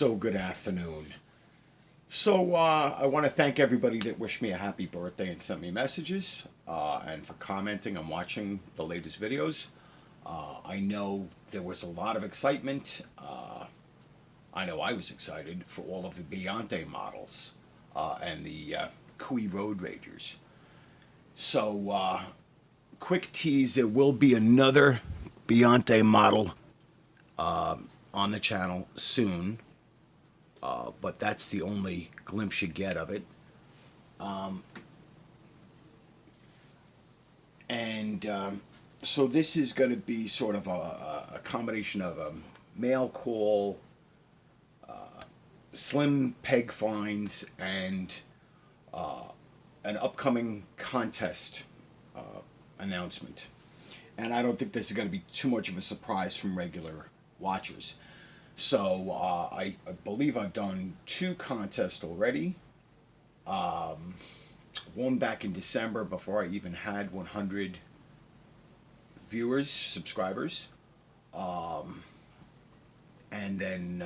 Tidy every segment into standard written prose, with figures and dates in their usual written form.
So good afternoon. I want to thank everybody that wished me a happy birthday and sent me messages, and for commenting and watching the latest videos. I know there was a lot of excitement. I know I was excited for all of the Beyonce models and the Kui Road Ragers. Quick tease, there will be another Beyonce model on the channel soon. But that's the only glimpse you get of it. So this is going to be sort of a combination of a mail call, slim peg finds, and an upcoming contest announcement. And I don't think this is going to be too much of a surprise from regular watchers. I believe I've done 2 contests already. One back in December before I even had 100 viewers, subscribers. And then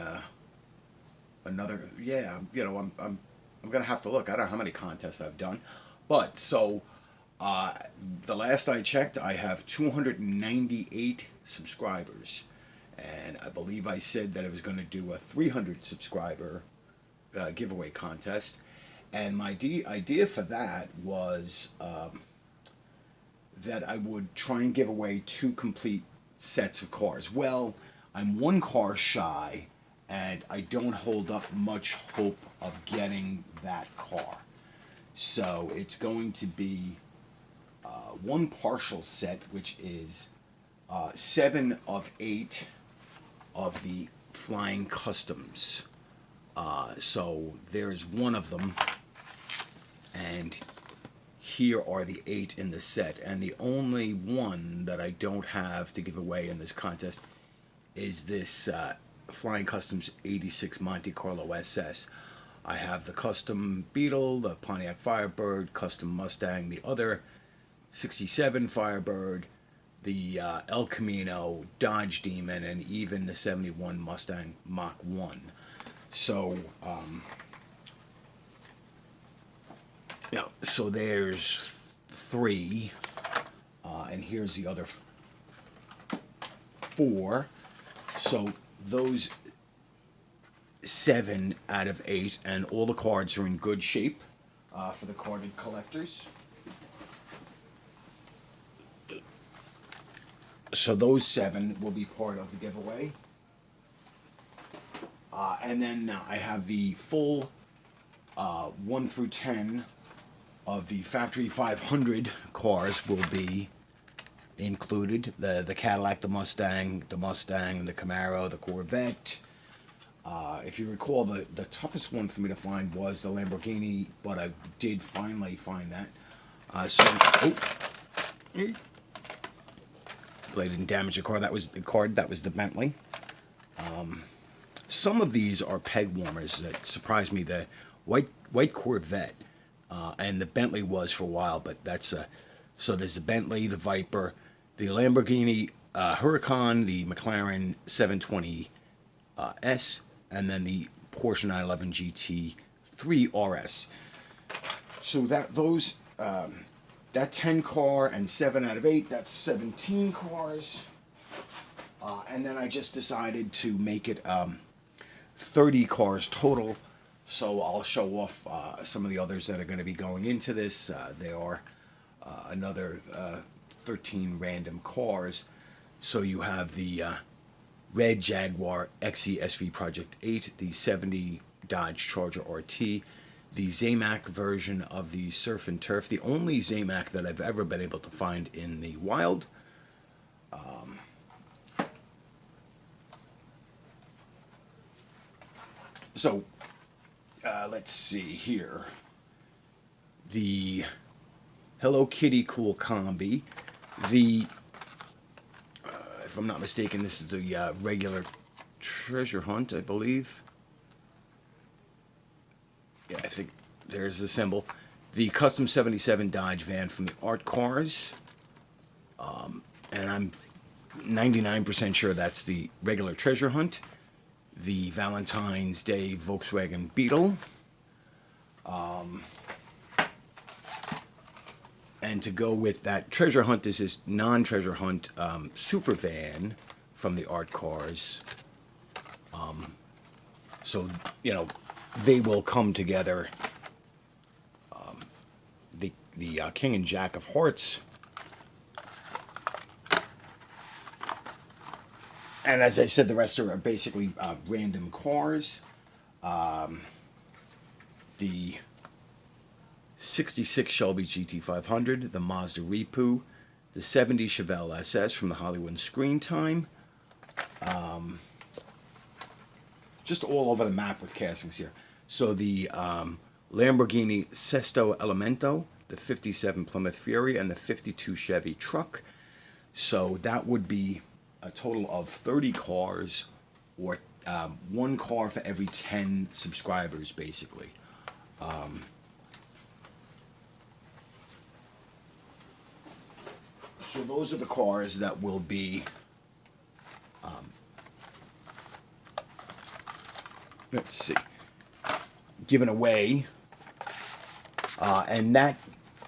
another, I'm gonna have to look. I don't know how many contests I've done, but the last I checked, I have 298 subscribers. And I believe I said that I was going to do a 300 subscriber giveaway contest. And my idea for that was that I would try and give away 2 complete sets of cars. Well, I'm 1 car shy, and I don't hold up much hope of getting that car. So it's going to be 1 partial set, which is 7 of 8 of the Flying Customs. So there's 1 of them, and here are the 8 in the set. And the only one that I don't have to give away in this contest is this Flying Customs 86 Monte Carlo SS. I have the Custom Beetle, the Pontiac Firebird, Custom Mustang, the other 67 Firebird, the El Camino, Dodge Demon, and even the 71 Mustang Mach 1. So there's 3, and here's the other 4. So those 7 out of 8, and all the cards are in good shape for the carded collectors. So those 7 will be part of the giveaway. And then I have the full 1 through 10 of the Factory 500 cars will be included. The Cadillac, the Mustang, the Camaro, the Corvette. If you recall, the toughest one for me to find was the Lamborghini, but I did finally find that. I didn't damage the car. That was the Bentley. Some of these are peg warmers that surprised me. The white Corvette and the Bentley was for a while, but that's so there's the Bentley, the Viper, the Lamborghini Huracan, the McLaren 720 S, and then the Porsche 911 GT3 RS. So that 10 car and 7 out of 8, that's 17 cars. And then I just decided to make it 30 cars total. So I'll show off some of the others that are going to be going into this. There are another 13 random cars. So you have the red Jaguar XE SV Project 8, the 70 Dodge Charger RT, the Zamac version of the Surf and Turf, the only Zamac that I've ever been able to find in the wild. Let's see here. The Hello Kitty Cool Combi, the if I'm not mistaken, this is the regular treasure hunt, I believe. Yeah, I think there's the symbol. The Custom 77 Dodge van from the Art Cars. And I'm 99% sure that's the regular treasure hunt. the Valentine's Day Volkswagen Beetle. And to go with that treasure hunt, this is non-treasure hunt super van from the Art Cars. So, you know, they will come together. The King and Jack of Hearts. And as I said, the rest are basically random cars. The 66 Shelby GT500, the Mazda Repu, the 70 Chevelle SS from the Hollywood Screen Time. Just all over the map with castings here. So the Lamborghini Sesto Elemento, the 57 Plymouth Fury, and the 52 Chevy truck. So that would be a total of 30 cars, or one car for every 10 subscribers, basically. So those are the cars that will be let's see, given away, and that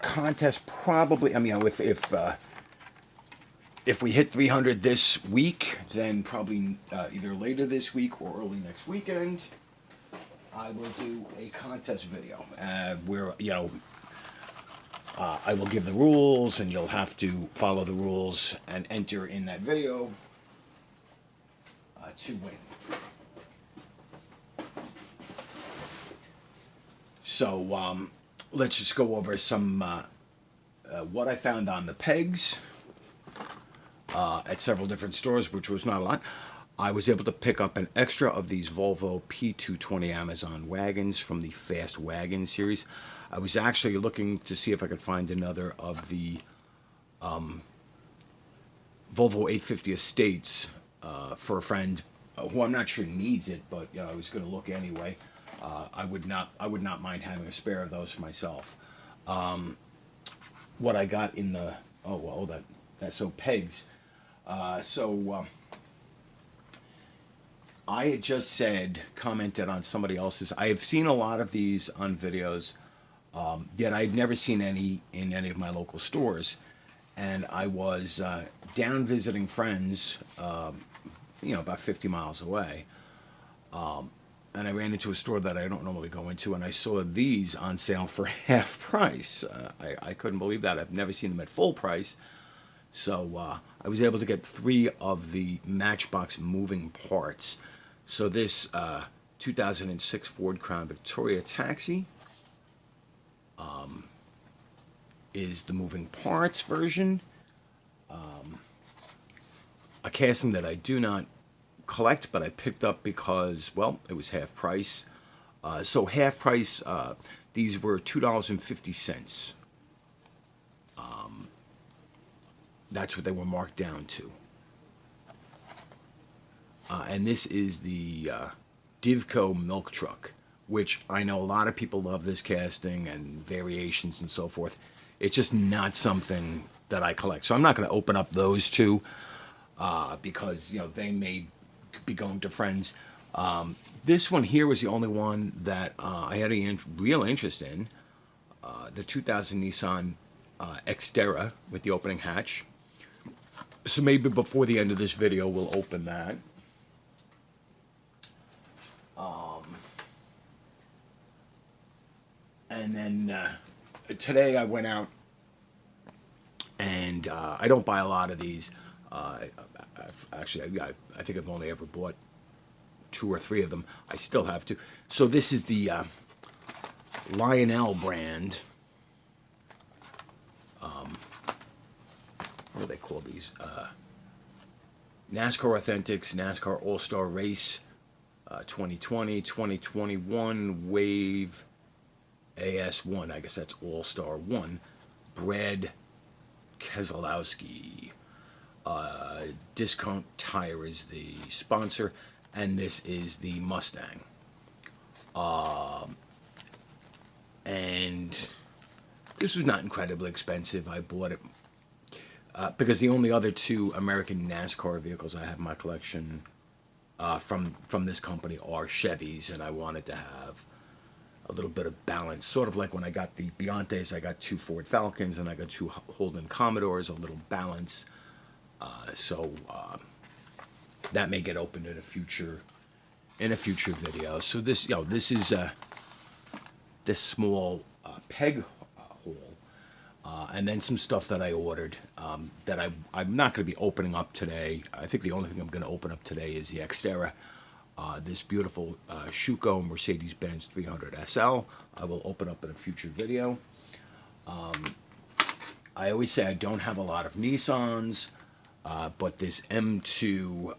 contest probably, I mean, if we hit 300 this week, then probably either later this week or early next weekend, I will do a contest video where, you know, I will give the rules, and you'll have to follow the rules and enter in that video to win. So let's just go over some what I found on the pegs at several different stores, which was not a lot. I was able to pick up an extra of these Volvo P220 Amazon wagons from the Fast Wagon series. I was actually looking to see if I could find another of the Volvo 850 Estates for a friend who I'm not sure needs it, but you know, I was going to look anyway. I would not mind having a spare of those for myself. What I got in the that's so pegs. I had just commented on somebody else's. I have seen a lot of these on videos, yet I'd never seen any in any of my local stores. And I was down visiting friends, about 50 miles away. And I ran into a store that I don't normally go into, and I saw these on sale for half price. I couldn't believe that. I've never seen them at full price. So I was able to get 3 of the Matchbox moving parts. So this 2006 Ford Crown Victoria Taxi is the moving parts version. A casting that I do not collect, but I picked up because, well, it was half price. So half price, these were $2.50. That's what they were marked down to. And this is the Divco milk truck, which I know a lot of people love this casting and variations and so forth. It's just not something that I collect. So I'm not going to open up those two because, they may be going to friends. This one here was the only one that I had a real interest in. The 2000 Nissan Xterra with the opening hatch. So maybe before the end of this video, we'll open that. And then today I went out, and I don't buy a lot of these. Actually, I think I've only ever bought 2 or 3 of them. I still have to. So this is the Lionel brand. What do they call these? NASCAR Authentics, NASCAR All-Star Race 2020, 2021 Wave AS1. I guess that's All-Star 1. Brad Keselowski. Discount Tire is the sponsor, and this is the Mustang. And this was not incredibly expensive. I bought it because the only other 2 American NASCAR vehicles I have in my collection from this company are Chevys, and I wanted to have a little bit of balance. Sort of like when I got the Biontes, I got 2 Ford Falcons and I got 2 Holden Commodores, a little balance. So that may get opened in a future video. So this, this is this small peg haul, and then some stuff that I ordered that I'm not going to be opening up today. I think the only thing I'm going to open up today is the Xterra. This beautiful Schuko Mercedes-Benz 300 SL. I will open up in a future video. I always say I don't have a lot of Nissans, but this M2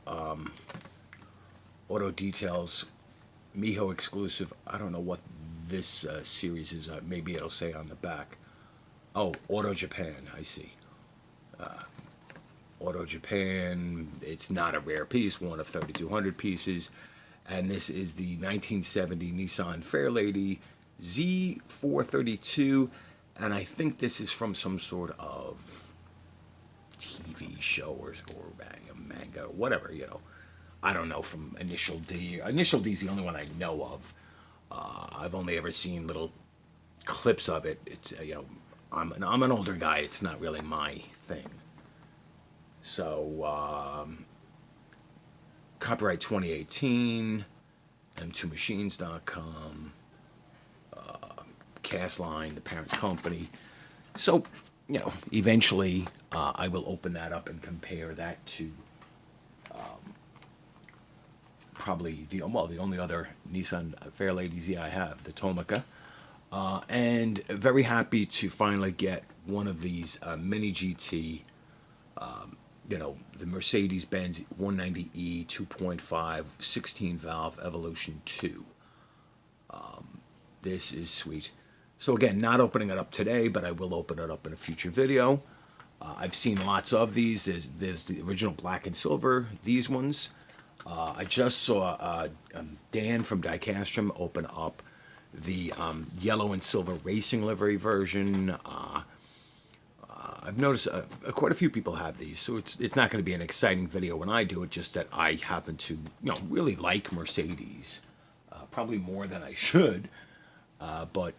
Auto Details Miho exclusive, I don't know what this series is. Maybe it'll say on the back. Oh, Auto Japan, I see. Auto Japan, it's not a rare piece, one of 3,200 pieces. And this is the 1970 Nissan Fairlady Z432. And I think this is from some sort of TV show or manga, or whatever, I don't know, from Initial D. Initial D is the only one I know of. I've only ever seen little clips of it. It's I'm an older guy. It's not really my thing. So copyright 2018, m2machines.com, Castline, the parent company. So eventually I will open that up and compare that to probably the only other Nissan Fairlady Z I have, the Tomica. And very happy to finally get one of these Mini GT, the Mercedes-Benz 190E 2.5 16 valve Evolution 2. This is sweet. So again, not opening it up today, but I will open it up in a future video. I've seen lots of these. There's the original black and silver, these ones. I just saw Dan from Dicastrum open up the yellow and silver racing livery version. I've noticed quite a few people have these, so it's not going to be an exciting video when I do it, just that I happen to really like Mercedes, probably more than I should, but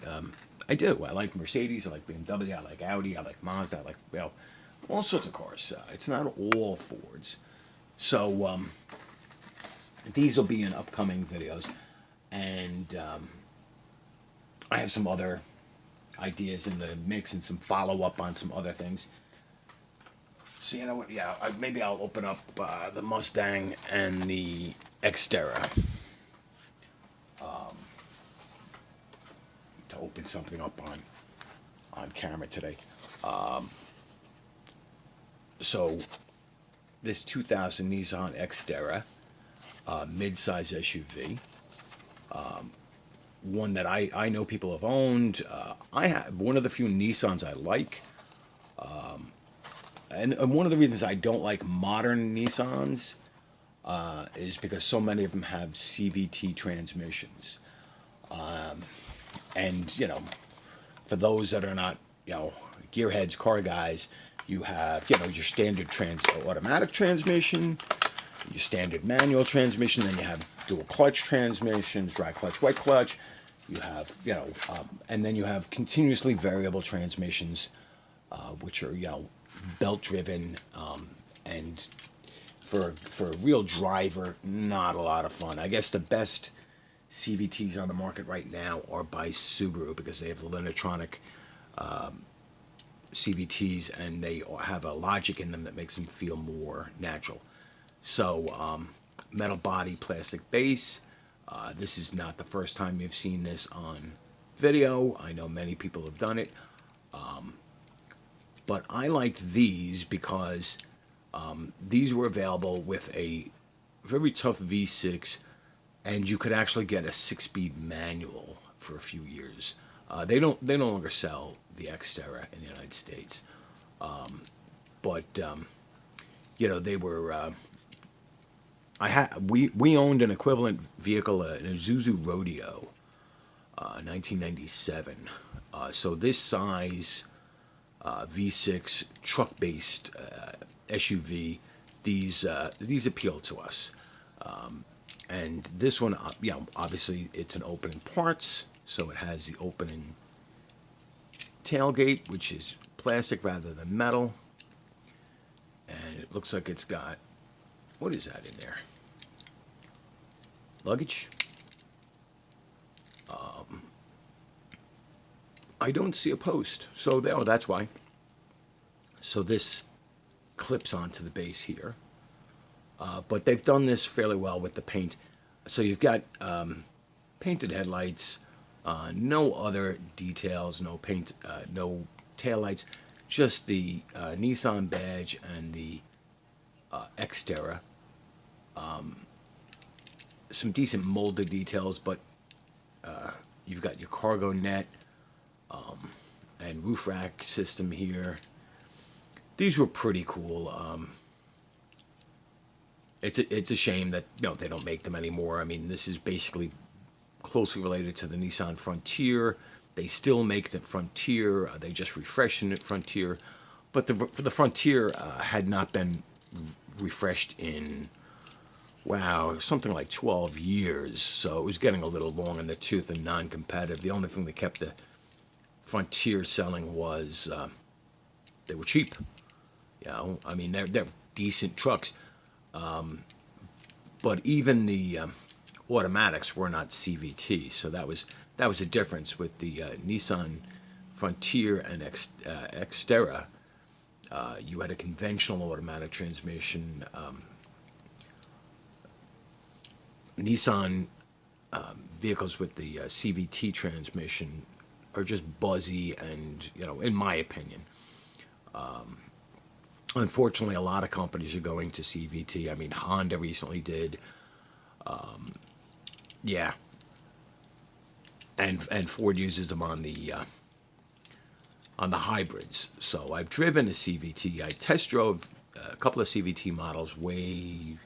I do. I like Mercedes, I like BMW, I like Audi, I like Mazda, I like all sorts of cars. It's not all Fords. So these will be in upcoming videos, and I have some other ideas in the mix and some follow-up on some other things. So you know what, maybe I'll open up the Mustang and the Xterra to open something up on camera today. So this 2000 Nissan Xterra, mid-size SUV, one that I know people have owned. I have one of the few Nissans I like, and one of the reasons I don't like modern Nissans is because so many of them have CVT transmissions, and for those that are not gearheads, car guys, you have your standard automatic transmission, your standard manual transmission, then you have dual clutch transmissions, dry clutch, wet clutch. You have, and then you have continuously variable transmissions, which are, belt driven, and for a real driver, not a lot of fun. I guess the best CVTs on the market right now are by Subaru, because they have the Linotronic CVTs, and they have a logic in them that makes them feel more natural. So metal body, plastic base. This is not the first time you've seen this on video. I know many people have done it. But I liked these because these were available with a very tough V6, and you could actually get a 6-speed manual for a few years. They no longer sell the Xterra in the United States. But they were we owned an equivalent vehicle, an Isuzu Rodeo, 1997. So this size V6 truck-based SUV, these appeal to us. And this one, obviously it's an opening parts, so it has the opening tailgate, which is plastic rather than metal. And it looks like it's got, what is that in there? Luggage? I don't see a post, so that's why. So this clips onto the base here. But they've done this fairly well with the paint. So you've got painted headlights, no other details, no paint, no taillights, just the Nissan badge and the Xterra. Some decent molded details, but you've got your cargo net and roof rack system here. These were pretty cool. It's a shame that they don't make them anymore. I mean, this is basically closely related to the Nissan Frontier. They still make the Frontier. They just refreshed the Frontier, but the Frontier had not been refreshed in something like 12 years. So it was getting a little long in the tooth and non-competitive. The only thing that kept the Frontier selling was they were cheap. I mean, they're decent trucks. But even the automatics were not CVT, so that was a difference with the Nissan Frontier and Xterra. You had a conventional automatic transmission. Nissan vehicles with the CVT transmission are just buzzy, and in my opinion. Unfortunately, a lot of companies are going to CVT. I mean, Honda recently did. Yeah. And Ford uses them on the hybrids. So I've driven a CVT. I test drove a couple of CVT models way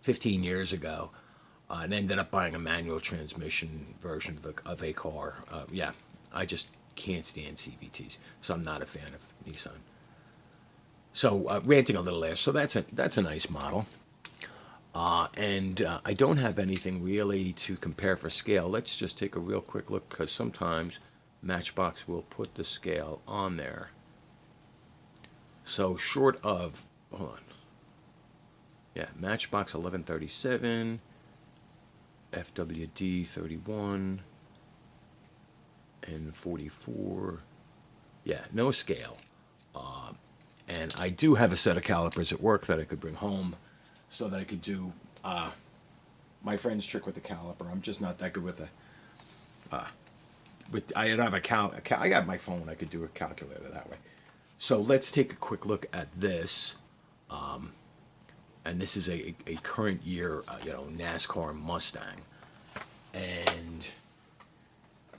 15 years ago, and ended up buying a manual transmission version of a car. I just can't stand CVTs, so I'm not a fan of Nissan. So ranting a little there. So that's a nice model. And I don't have anything really to compare for scale. Let's just take a real quick look, because sometimes Matchbox will put the scale on there. So short of, hold on. Yeah, Matchbox 1137, FWD 31, and 44. Yeah, no scale. And I do have a set of calipers at work that I could bring home so that I could do my friend's trick with the caliper. I'm just not that good with I don't have I got my phone. I could do a calculator that way. So let's take a quick look at this. And this is a current year, NASCAR Mustang. And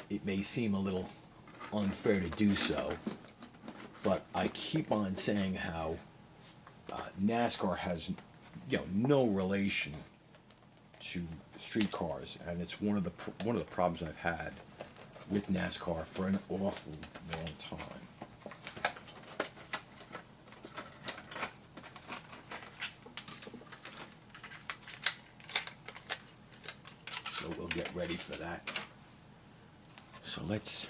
it may seem a little unfair to do so, but I keep on saying how NASCAR has, no relation to street cars, and it's one of the problems I've had with NASCAR for an awful long time. So we'll get ready for that. So let's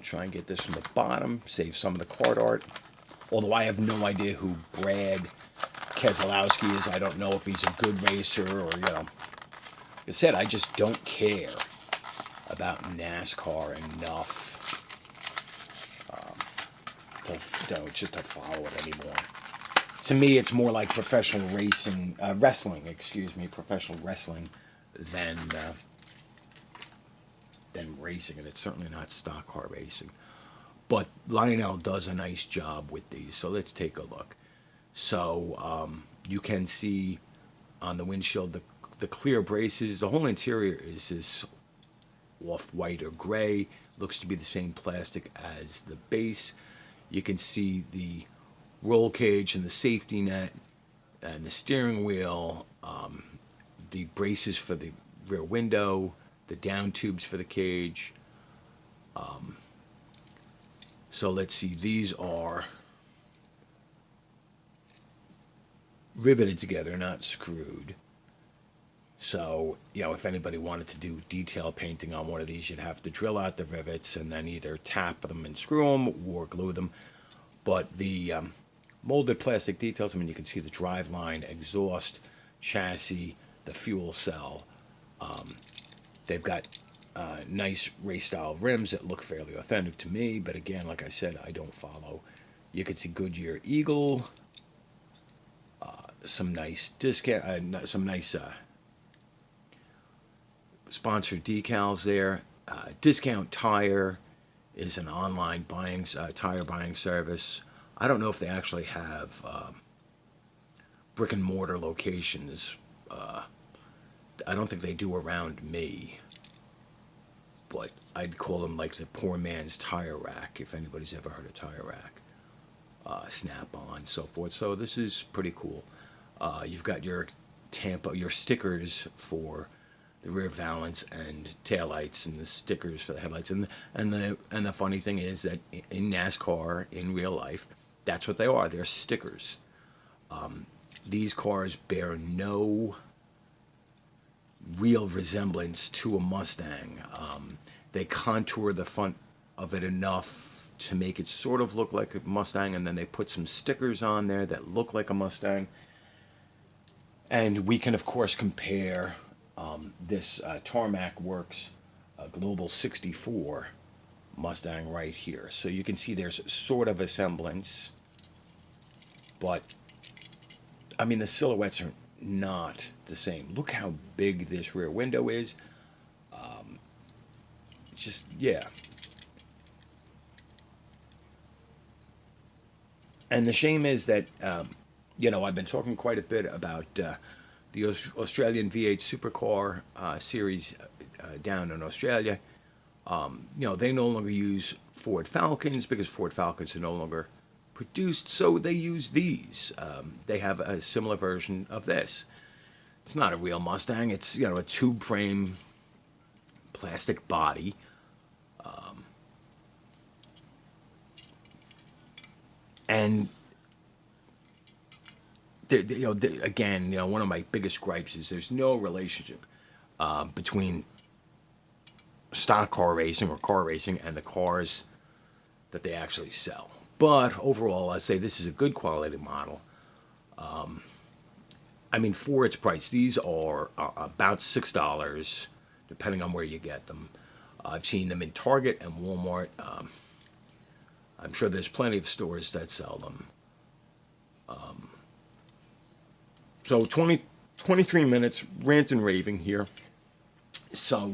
try and get this from the bottom, save some of the card art. Although I have no idea who Brad Keselowski is. I don't know if he's a good racer or, like I said, I just don't care about NASCAR enough to follow it anymore. To me, it's more like professional professional wrestling than racing, and it's certainly not stock car racing. But Lionel does a nice job with these, so let's take a look. So you can see on the windshield the clear braces. The whole interior is this off-white or gray. Looks to be the same plastic as the base. You can see the roll cage and the safety net and the steering wheel, the braces for the rear window, the down tubes for the cage. So let's see, these are riveted together, not screwed. So, if anybody wanted to do detail painting on one of these, you'd have to drill out the rivets and then either tap them and screw them or glue them. But the molded plastic details, I mean, you can see the drive line, exhaust, chassis, the fuel cell. They've got nice race style rims that look fairly authentic to me, but again, like I said, I don't follow. You can see Goodyear Eagle, some nice discount, some nice sponsored decals there. Discount Tire is an online tire buying service. I don't know if they actually have brick and mortar locations. I don't think they do around me, but I'd call them like the poor man's tire rack, if anybody's ever heard of tire rack. Snap-on, so forth. So this is pretty cool. You've got your your stickers for the rear valance and taillights, and the stickers for the headlights. And the funny thing is that in NASCAR, in real life, that's what they are. They're stickers. These cars bear no real resemblance to a Mustang. They contour the front of it enough to make it sort of look like a Mustang, and then they put some stickers on there that look like a Mustang. And we can, of course, compare this Tarmac Works Global 64 Mustang right here. So you can see there's sort of a semblance, but I mean, the silhouettes are not the same. Look how big this rear window is. Yeah. And the shame is that, I've been talking quite a bit about the Australian V8 supercar series down in Australia. They no longer use Ford Falcons because Ford Falcons are no longer produced, so they use these. They have a similar version of this. It's not a real Mustang. It's, a tube frame plastic body. And again, one of my biggest gripes is there's no relationship between stock car racing or car racing and the cars that they actually sell. But overall, I say this is a good quality model. I mean, for its price, these are about $6, depending on where you get them. I've seen them in Target and Walmart. I'm sure there's plenty of stores that sell them. So 23 minutes rant and raving here. So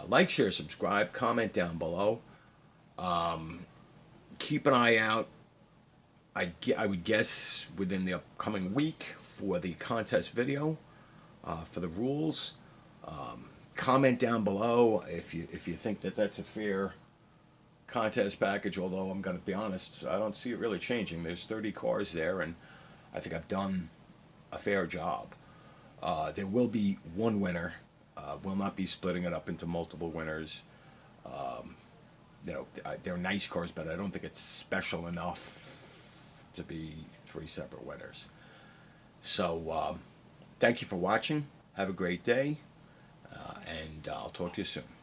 like, share, subscribe, comment down below. Keep an eye out. I would guess within the upcoming week for the contest video for the rules. Comment down below if you think that that's a fair contest package, although I'm going to be honest, I don't see it really changing. There's 30 cars there, and I think I've done a fair job. There will be one winner. We'll not be splitting it up into multiple winners. They're nice cars, but I don't think it's special enough to be 3 separate winners. So thank you for watching. Have a great day, and I'll talk to you soon.